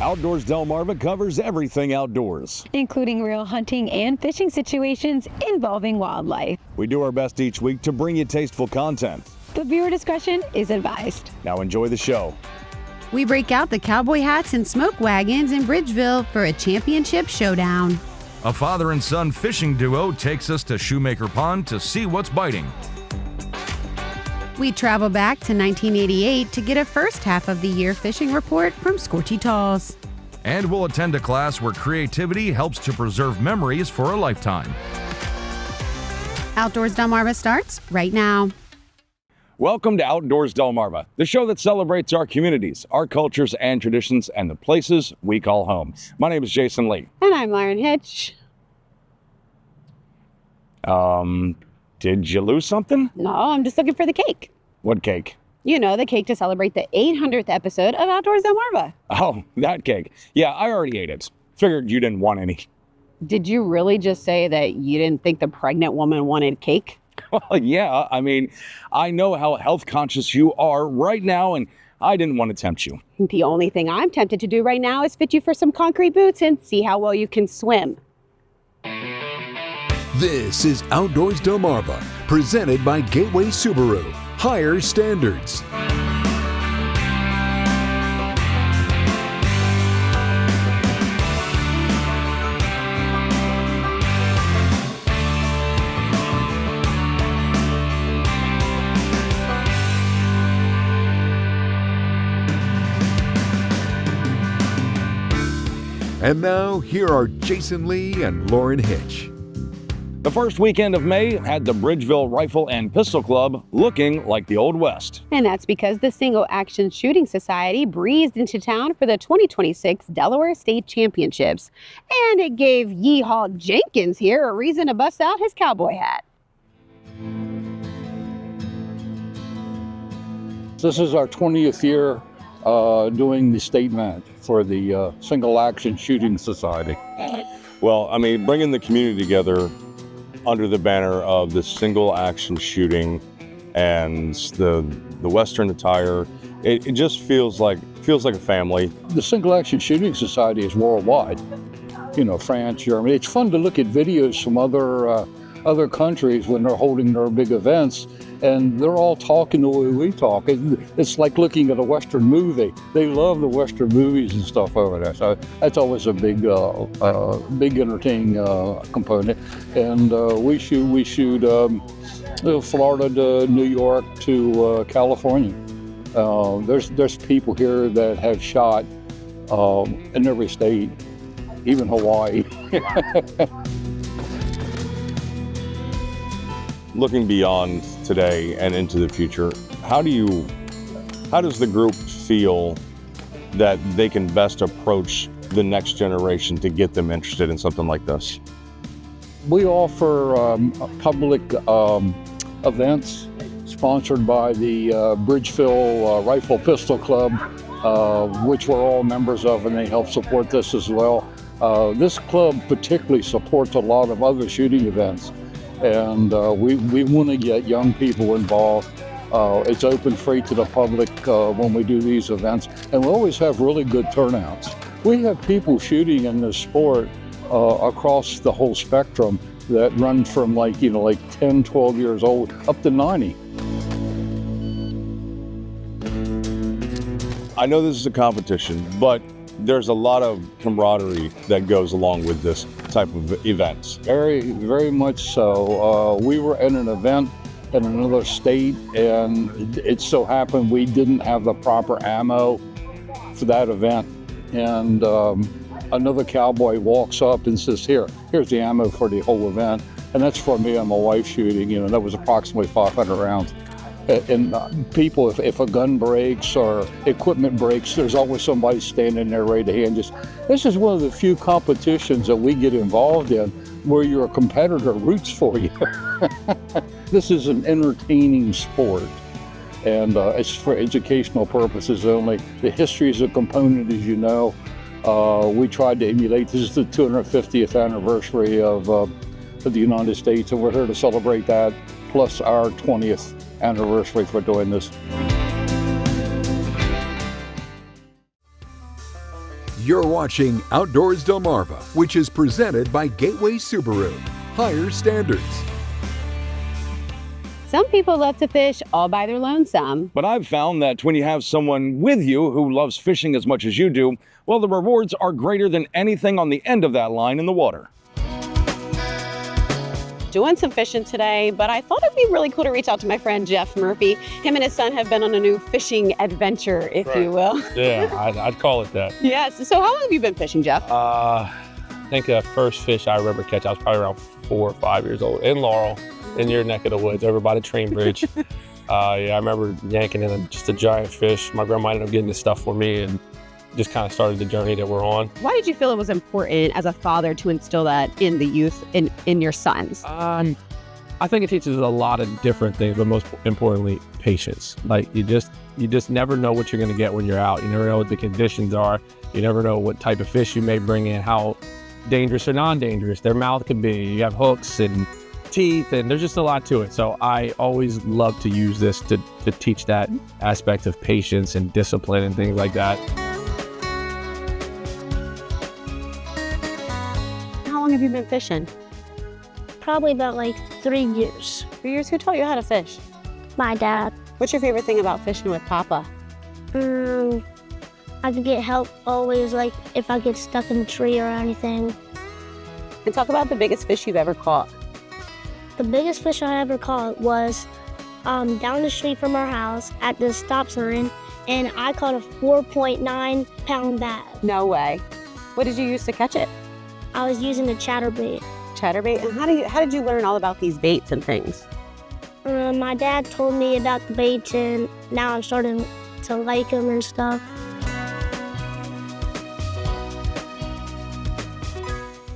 Outdoors Delmarva covers everything outdoors, including real hunting and fishing situations involving wildlife. We do our best each week to bring you tasteful content, but viewer discretion is advised. Now enjoy the show. We break out the cowboy hats and smoke wagons in Bridgeville for a championship showdown. A father and son fishing duo takes us to Shoemaker Pond to see what's biting. We travel back to 1988 to get a first half of the year fishing report from Scorchy Talls. And we'll attend a class where creativity helps to preserve memories for a lifetime. Outdoors Delmarva starts right now. Welcome to Outdoors Delmarva, the show that celebrates our communities, our cultures and traditions, and the places we call home. My name is Jason Lee. And I'm Lauren Hitch. Did you lose something? No, I'm just looking for the cake. What cake? You know, the cake to celebrate the 800th episode of Outdoors Delmarva. Oh, that cake. Yeah, I already ate it. Figured you didn't want any. Did you really just say that you didn't think the pregnant woman wanted cake? Well, yeah. I mean, I know how health conscious you are right now, and I didn't want to tempt you. The only thing I'm tempted to do right now is fit you for some concrete boots and see how well you can swim. This is Outdoors Delmarva, presented by Gateway Subaru. Higher standards. And now, here are Jason Lee and Lauren Hitch. The first weekend of May had the Bridgeville Rifle and Pistol Club looking like the Old West. And that's because the Single Action Shooting Society breezed into town for the 2026 Delaware State Championships. And it gave Yeehaw Jenkins here a reason to bust out his cowboy hat. This is our 20th year doing the state match for the Single Action Shooting Society. Well, I mean, bringing the community together under the banner of the single action shooting and the Western attire, it just feels like a family. The Single Action Shooting Society is worldwide. You know, France, Germany. It's fun to look at videos from other countries when they're holding their big events, and they're all talking the way we talk. It's like looking at a Western movie. They love the Western movies and stuff over there. So that's always a big entertaining component. And we shoot Florida to New York to California. There's people here that have shot in every state, even Hawaii. Looking beyond today and into the future, how does the group feel that they can best approach the next generation to get them interested in something like this? We offer public events sponsored by the Bridgeville Rifle Pistol Club, which we're all members of, and they help support this as well. This club particularly supports a lot of other shooting events. And we want to get young people involved. It's open free to the public when we do these events, and we always have really good turnouts. We have people shooting in this sport across the whole spectrum that run from like 10, 12 years old up to 90. I know this is a competition, but there's a lot of camaraderie that goes along with this type of events. Very, very much so. We were in an event in another state, and it so happened we didn't have the proper ammo for that event. And another cowboy walks up and says, here's the ammo for the whole event. And that's for me and my wife shooting. That was approximately 500 rounds. And people, if a gun breaks or equipment breaks, there's always somebody standing there ready to hand. This is one of the few competitions that we get involved in where your competitor roots for you. This is an entertaining sport, and it's for educational purposes only. The history is a component, as you know. We tried to emulate. This is the 250th anniversary of the United States, and we're here to celebrate that, plus our 20th anniversary for doing this. You're watching Outdoors Delmarva, which is presented by Gateway Subaru. Higher standards. Some people love to fish all by their lonesome. But I've found that when you have someone with you who loves fishing as much as you do, well, the rewards are greater than anything on the end of that line in the water. Doing some fishing today, but I thought it'd be really cool to reach out to my friend Jeff Murphy. Him and his son have been on a new fishing adventure, if you will. Yeah, I'd call it that. Yes. So how long have you been fishing, Jeff? I think the first fish I remember catching, I was probably around 4 or 5 years old in Laurel, in your neck of the woods, over by the train bridge. I remember yanking in just a giant fish. My grandma ended up getting this stuff for me and just kind of started the journey that we're on. Why did you feel it was important as a father to instill that in the youth, in your sons? I think it teaches a lot of different things, but most importantly, patience. Like you just never know what you're going to get when you're out. You never know what the conditions are. You never know what type of fish you may bring in, how dangerous or non-dangerous their mouth could be. You have hooks and teeth, and there's just a lot to it. So I always love to use this to teach that aspect of patience and discipline and things like that. How long have you been fishing? Probably about like 3 years. 3 years? Who taught you how to fish? My dad. What's your favorite thing about fishing with Papa? I could get help always, like if I get stuck in a tree or anything. And talk about the biggest fish you've ever caught. The biggest fish I ever caught was down the street from our house at the stop sign, and I caught a 4.9 pound bass. No way. What did you use to catch it? I was using a chatterbait. Chatterbait? And how did you learn all about these baits and things? My dad told me about the baits, and now I'm starting to like them and stuff.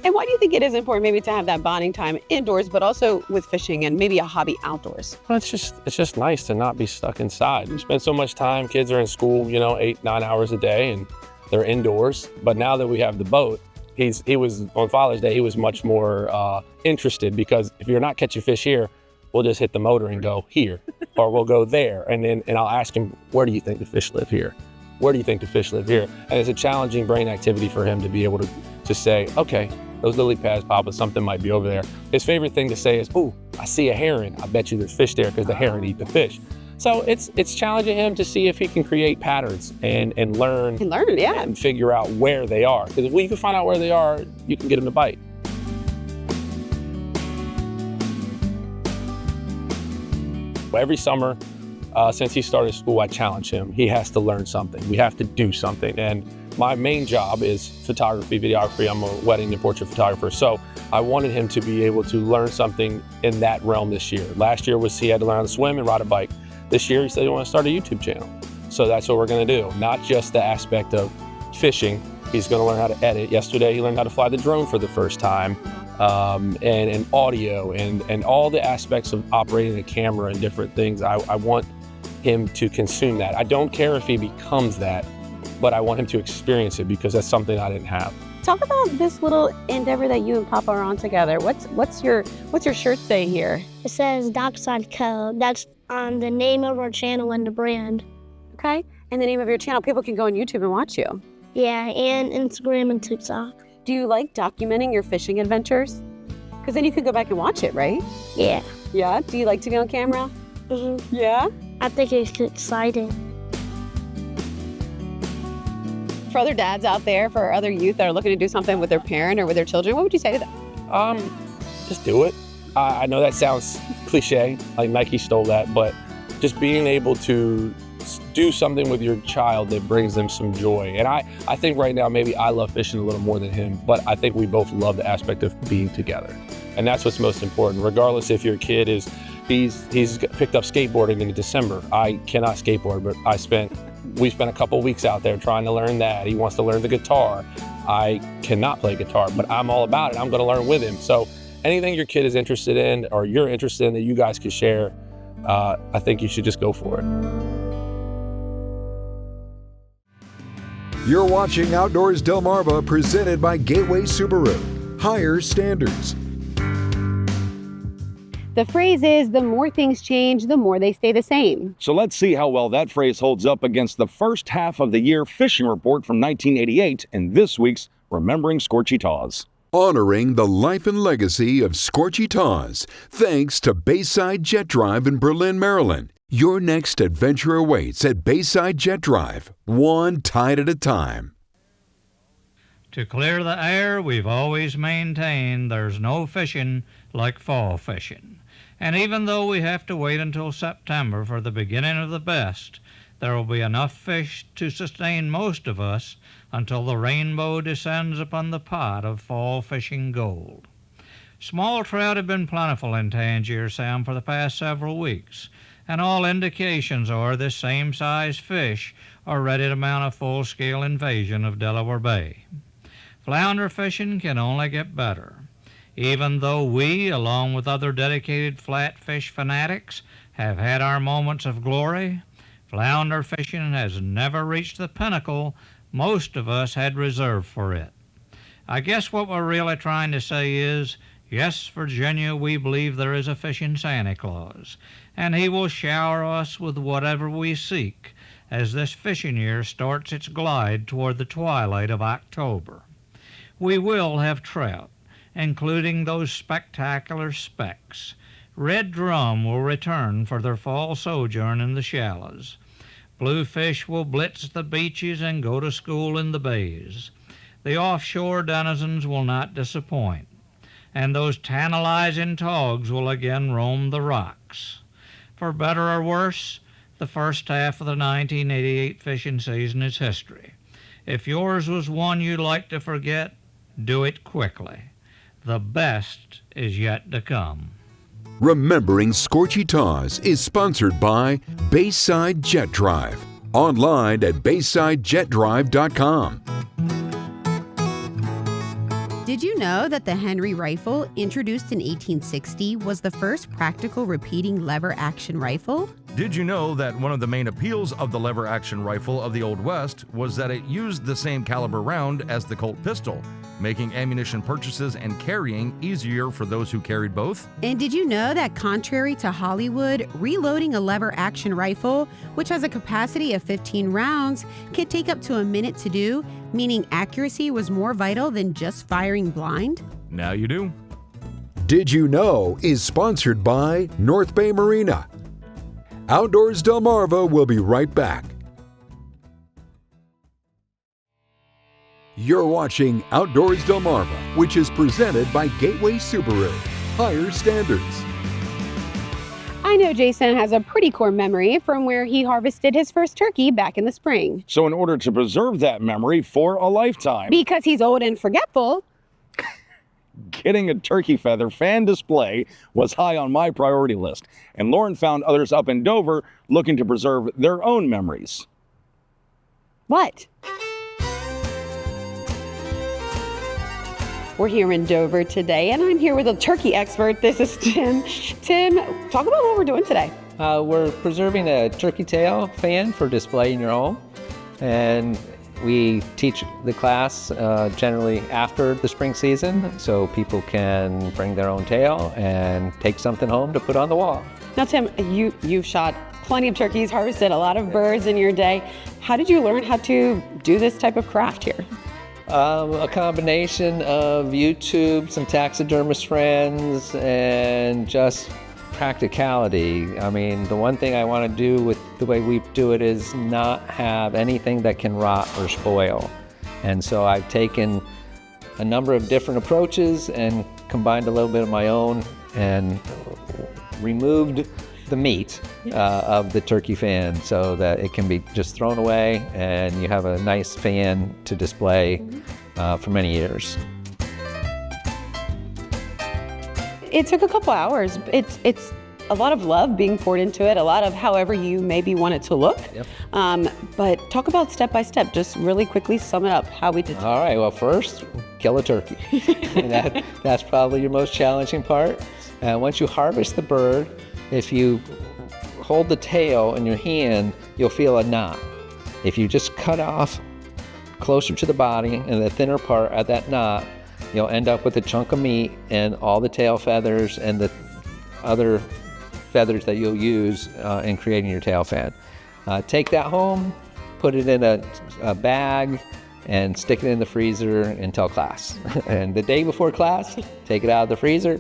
And why do you think it is important maybe to have that bonding time indoors, but also with fishing and maybe a hobby outdoors? Well, it's just nice to not be stuck inside. We spend so much time, kids are in school, 8, 9 hours a day, and they're indoors. But now that we have the boat, he was on Father's Day, he was much more interested, because if you're not catching fish here, we'll just hit the motor and go here, or we'll go there. And I'll ask him, where do you think the fish live here? Where do you think the fish live here? And it's a challenging brain activity for him to be able to say, okay, those lily pads, Papa, something might be over there. His favorite thing to say is, ooh, I see a heron. I bet you there's fish there because the heron eat the fish. So it's challenging him to see if he can create patterns and learn. And learn, yeah. And figure out where they are. Because if you can find out where they are, you can get them to bite. Every summer, since he started school, I challenge him. He has to learn something. We have to do something. And my main job is photography, videography. I'm a wedding and portrait photographer. So I wanted him to be able to learn something in that realm this year. Last year he had to learn how to swim and ride a bike. This year he said he wanted to start a YouTube channel. So that's what we're going to do. Not just the aspect of fishing. He's going to learn how to edit. Yesterday he learned how to fly the drone for the first time. And audio and all the aspects of operating a camera and different things. I want him to consume that. I don't care if he becomes that, but I want him to experience it, because that's something I didn't have. Talk about this little endeavor that you and Papa are on together. What's your shirt say here? It says Dockside Co. That's the name of our channel and the brand. Okay. And the name of your channel. People can go on YouTube and watch you. Yeah, and Instagram and TikTok. Do you like documenting your fishing adventures? Because then you can go back and watch it, right? Yeah. Yeah? Do you like to be on camera? Mm-hmm. Yeah? I think it's exciting. For other dads out there, for other youth that are looking to do something with their parent or with their children, what would you say to them? Just do it. I know that sounds cliche, like Nike stole that, but just being able to do something with your child that brings them some joy. And I think right now maybe I love fishing a little more than him, but I think we both love the aspect of being together. And that's what's most important, regardless if your kid he's picked up skateboarding in December. I cannot skateboard, but we spent a couple weeks out there trying to learn that. He wants to learn the guitar. I cannot play guitar, but I'm all about it. I'm going to learn with him. So anything your kid is interested in or you're interested in that you guys can share, I think you should just go for it. You're watching Outdoors Delmarva, presented by Gateway Subaru. Higher standards. The phrase is, the more things change, the more they stay the same. So let's see how well that phrase holds up against the first half of the year fishing report from 1988 in this week's Remembering Scorchy Taws. Honoring the life and legacy of Scorchy Taws, thanks to Bayside Jet Drive in Berlin, Maryland. Your next adventure awaits at Bayside Jet Drive, one tide at a time. To clear the air, we've always maintained there's no fishing like fall fishing. And even though we have to wait until September for the beginning of the best, there will be enough fish to sustain most of us until the rainbow descends upon the pot of fall fishing gold. Small trout have been plentiful in Tangier Sound for the past several weeks, and all indications are this same size fish are ready to mount a full-scale invasion of Delaware Bay. Flounder fishing can only get better. Even though we, along with other dedicated flatfish fanatics, have had our moments of glory, flounder fishing has never reached the pinnacle most of us had reserved for it. I guess what we're really trying to say is, yes, Virginia, we believe there is a fishing Santa Claus, and he will shower us with whatever we seek as this fishing year starts its glide toward the twilight of October. We will have trout, including those spectacular specks. Red drum will return for their fall sojourn in the shallows. Bluefish will blitz the beaches and go to school in the bays. The offshore denizens will not disappoint, and those tantalizing togs will again roam the rocks. For better or worse, the first half of the 1988 fishing season is history. If yours was one you'd like to forget, do it quickly. The best is yet to come. Remembering Scorchy Taws is sponsored by Bayside Jet Drive. Online at BaysideJetDrive.com. Did you know that the Henry rifle, introduced in 1860, was the first practical repeating lever-action rifle? Did you know that one of the main appeals of the lever-action rifle of the Old West was that it used the same caliber round as the Colt pistol, making ammunition purchases and carrying easier for those who carried both? And did you know that contrary to Hollywood, reloading a lever-action rifle, which has a capacity of 15 rounds, can take up to a minute to do, meaning accuracy was more vital than just firing blind? Now you do. Did You Know is sponsored by North Bay Marina. Outdoors Delmarva will be right back. You're watching Outdoors Delmarva, which is presented by Gateway Subaru. Higher standards. I know Jason has a pretty core memory from where he harvested his first turkey back in the spring. So in order to preserve that memory for a lifetime, Because he's old and forgetful, getting a turkey feather fan display was high on my priority list. And Lauren found others up in Dover looking to preserve their own memories. what? We're here in Dover today, and I'm here with a turkey expert. This is Tim. Tim, talk about what we're doing today. We're preserving a turkey tail fan for display in your home, and we teach the class generally after the spring season, so people can bring their own tail and take something home to put on the wall. Now, Tim, you've shot plenty of turkeys, harvested a lot of birds in your day. How did you learn how to do this type of craft here? A combination of YouTube, some taxidermist friends, and just practicality. I mean, the one thing I want to do with the way we do it is not have anything that can rot or spoil. And so I've taken a number of different approaches and combined a little bit of my own and removed the meat of the turkey fan so that it can be just thrown away and you have a nice fan to display for many years. It took a couple hours. It's a lot of love being poured into it, a lot of however you maybe want it to look. Yep. But talk about step by step, just really quickly sum it up, how we did. All right, well, first, kill a turkey. And that's probably your most challenging part. Once you harvest the bird, if you hold the tail in your hand, you'll feel a knot. If you just cut off closer to the body and the thinner part of that knot, you'll end up with a chunk of meat and all the tail feathers and the other feathers that you'll use in creating your tail fan. Take that home, put it in a bag, and stick it in the freezer until class. And the day before class, take it out of the freezer,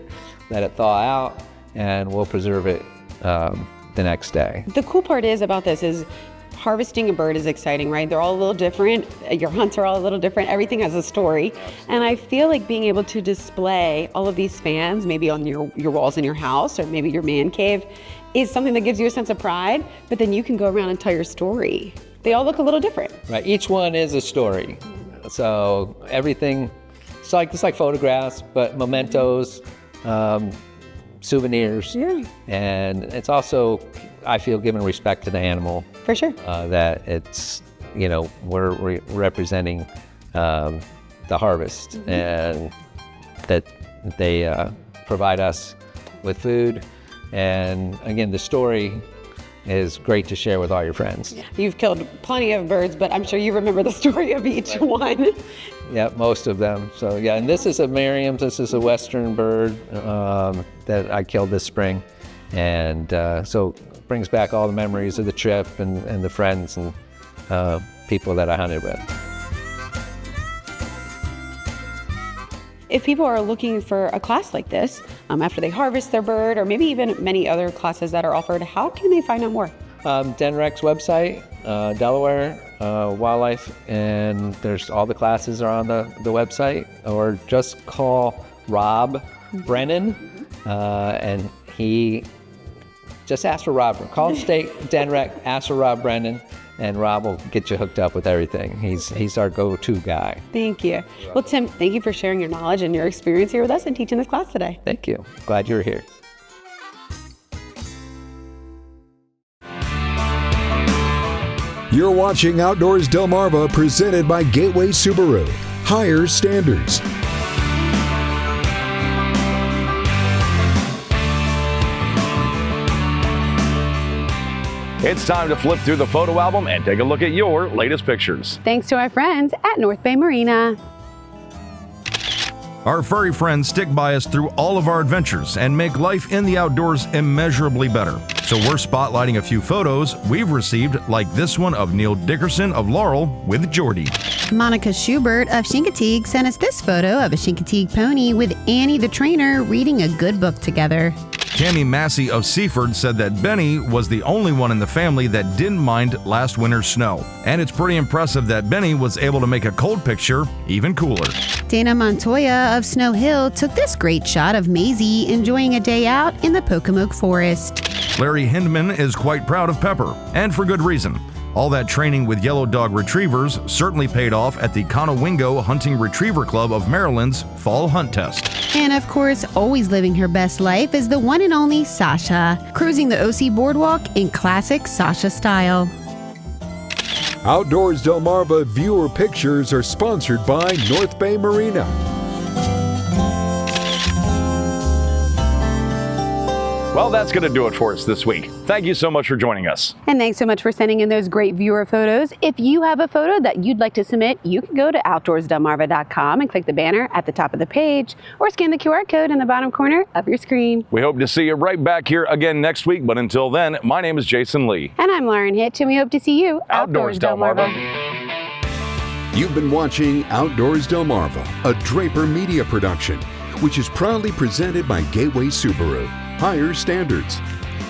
let it thaw out, and we'll preserve it the next day. The cool part about this is harvesting a bird is exciting, right? They're all a little different. Your hunts are all a little different. Everything has a story. And I feel like being able to display all of these fans, maybe on your walls in your house or maybe your man cave, is something that gives you a sense of pride, but then you can go around and tell your story. They all look a little different. Right, each one is a story. So everything, it's like photographs, but mementos, souvenirs. Yeah. And it's also, I feel, giving respect to the animal. For sure. That it's, we're representing the harvest, and that they provide us with food. And again, the story is great to share with all your friends. You've killed plenty of birds, but I'm sure you remember the story of each one. Yeah, most of them. So yeah, and this is a Merriam's. This is a western bird that I killed this spring. And so it brings back all the memories of the trip and the friends and people that I hunted with. If people are looking for a class like this, after they harvest their bird, or maybe even many other classes that are offered, how can they find out more? DNREC's website, Delaware Wildlife, and there's all the classes are on the website, or just call Rob Brennan, and he just ask for Rob. Call State DNREC, ask for Rob Brennan, and Rob will get you hooked up with everything. He's our go-to guy. Thank you. Well, Tim, thank you for sharing your knowledge and your experience here with us and teaching this class today. Thank you. Glad you were here. You're watching Outdoors Delmarva, presented by Gateway Subaru. Higher standards. It's time to flip through the photo album and take a look at your latest pictures. Thanks to our friends at North Bay Marina. Our furry friends stick by us through all of our adventures and make life in the outdoors immeasurably better. So we're spotlighting a few photos we've received, like this one of Neil Dickerson of Laurel with Jordy. Monica Schubert of Chincoteague sent us this photo of a Chincoteague pony with Annie the trainer reading a good book together. Tammy Massey of Seaford said that Benny was the only one in the family that didn't mind last winter's snow. And it's pretty impressive that Benny was able to make a cold picture even cooler. Dana Montoya of Snow Hill took this great shot of Maisie enjoying a day out in the Pocomoke Forest. Larry Hindman is quite proud of Pepper, and for good reason. All that training with yellow dog retrievers certainly paid off at the Conowingo Hunting Retriever Club of Maryland's Fall Hunt Test. And of course, always living her best life is the one and only Sasha, cruising the OC Boardwalk in classic Sasha style. Outdoors Delmarva viewer pictures are sponsored by North Bay Marina. Well, that's going to do it for us this week. Thank you so much for joining us. And thanks so much for sending in those great viewer photos. If you have a photo that you'd like to submit, you can go to outdoorsdelmarva.com and click the banner at the top of the page, or scan the QR code in the bottom corner of your screen. We hope to see you right back here again next week, but until then, my name is Jason Lee. And I'm Lauren Hitch, and we hope to see you Outdoors Delmarva. You've been watching Outdoors Delmarva, a Draper Media production, which is proudly presented by Gateway Subaru. Higher standards.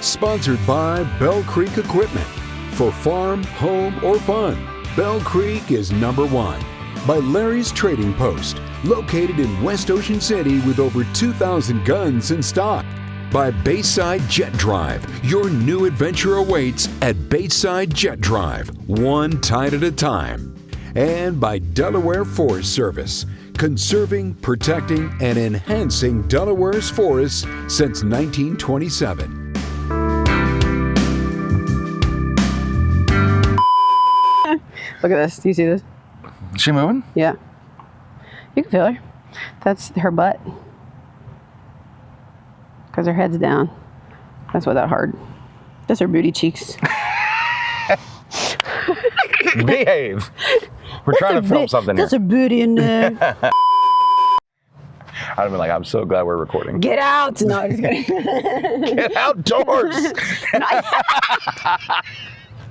Sponsored by Bell Creek Equipment. For farm, home, or fun, Bell Creek is #1. By Larry's Trading Post, located in West Ocean City with over 2,000 guns in stock. By Bayside Jet Drive, your new adventure awaits at Bayside Jet Drive, one tide at a time. And by Delaware Forest Service, conserving, protecting, and enhancing Delaware's forests since 1927. Look at this. Do you see this? Is she moving? Yeah. You can feel her. That's her butt. Because her head's down. That's why that hard. That's her booty cheeks. Behave. We're trying to film something here. That's her booty in there. have been like, I'm so glad we're recording. Get out! No, I'm just kidding. Get outdoors.